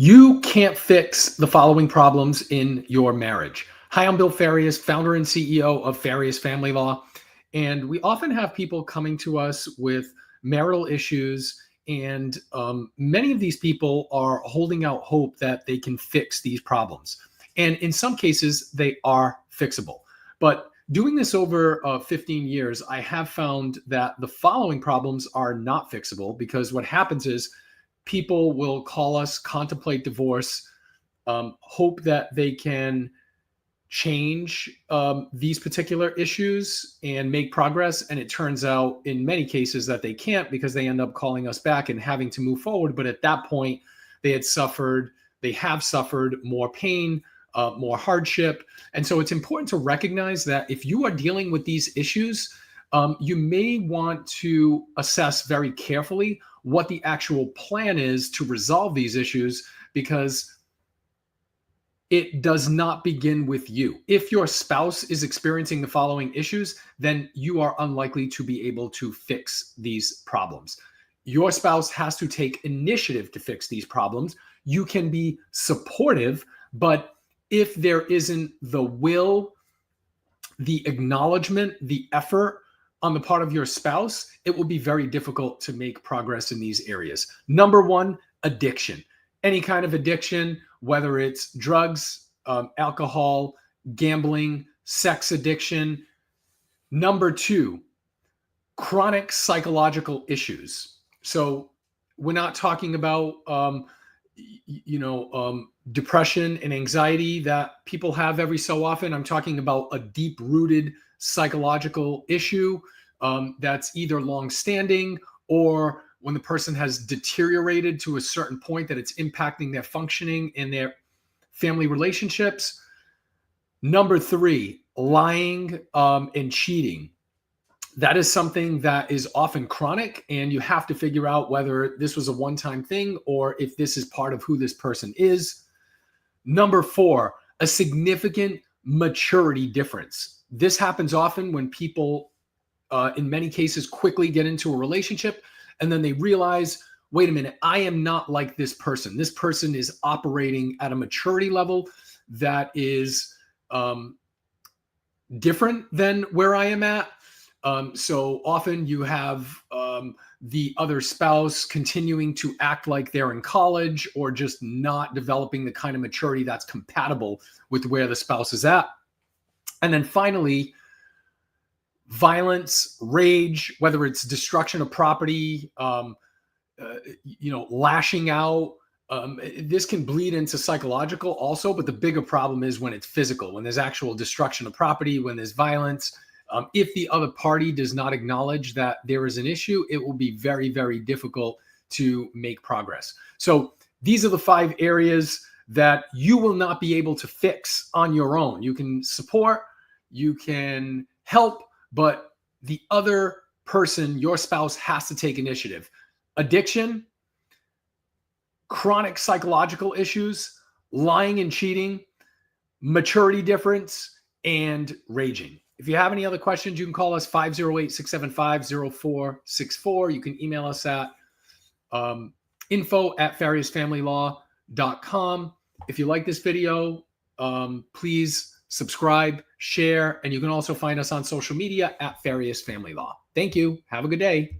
You can't fix the following problems in your marriage. Hi, I'm Bill Farias, founder and CEO of Farias Family Law. And we often have people coming to us with marital issues. And many of these people are holding out hope that they can fix these problems. And in some cases, they are fixable. But doing this over 15 years, I have found that the following problems are not fixable because what happens is people will call us, contemplate divorce, hope that they can change these particular issues and make progress. And it turns out in many cases that they can't because they end up calling us back and having to move forward. But at that point, they have suffered more pain, more hardship. And so it's important to recognize that if you are dealing with these issues, you may want to assess very carefully what the actual plan is to resolve these issues, because it does not begin with you. If your spouse is experiencing the following issues, then you are unlikely to be able to fix these problems. Your spouse has to take initiative to fix these problems. You can be supportive, but if there isn't the will, the acknowledgement, the effort on the part of your spouse, it will be very difficult to make progress in these areas. Number one, addiction. Any kind of addiction, whether it's drugs, alcohol, gambling, sex addiction. Number two, chronic psychological issues. So we're not talking about, depression and anxiety that people have every so often. I'm talking about a deep-rooted psychological issue that's either long-standing or when the person has deteriorated to a certain point that it's impacting their functioning in their family relationships. Number three, lying and cheating. That is something that is often chronic, and you have to figure out whether this was a one-time thing or if this is part of who this person is. Number four, a significant maturity difference. This happens often when people, in many cases, quickly get into a relationship and then they realize, wait a minute, I am not like this person. This person is operating at a maturity level that is different than where I am at. So often you have the other spouse continuing to act like they're in college or just not developing the kind of maturity that's compatible with where the spouse is at. And then finally, violence, rage, whether it's destruction of property, lashing out. This can bleed into psychological also, but the bigger problem is when it's physical, when there's actual destruction of property, when there's violence. If the other party does not acknowledge that there is an issue, it will be very, very difficult to make progress. So these are the 5 areas that you will not be able to fix on your own. You can support, you can help, but the other person, your spouse, has to take initiative. Addiction, chronic psychological issues, lying and cheating, maturity difference, and raging. If you have any other questions, you can call us 508-675-0464. You can email us at info@fariasfamilylaw.com. If you like this video, please subscribe, share, and you can also find us on social media at Farias Family Law. Thank you. Have a good day.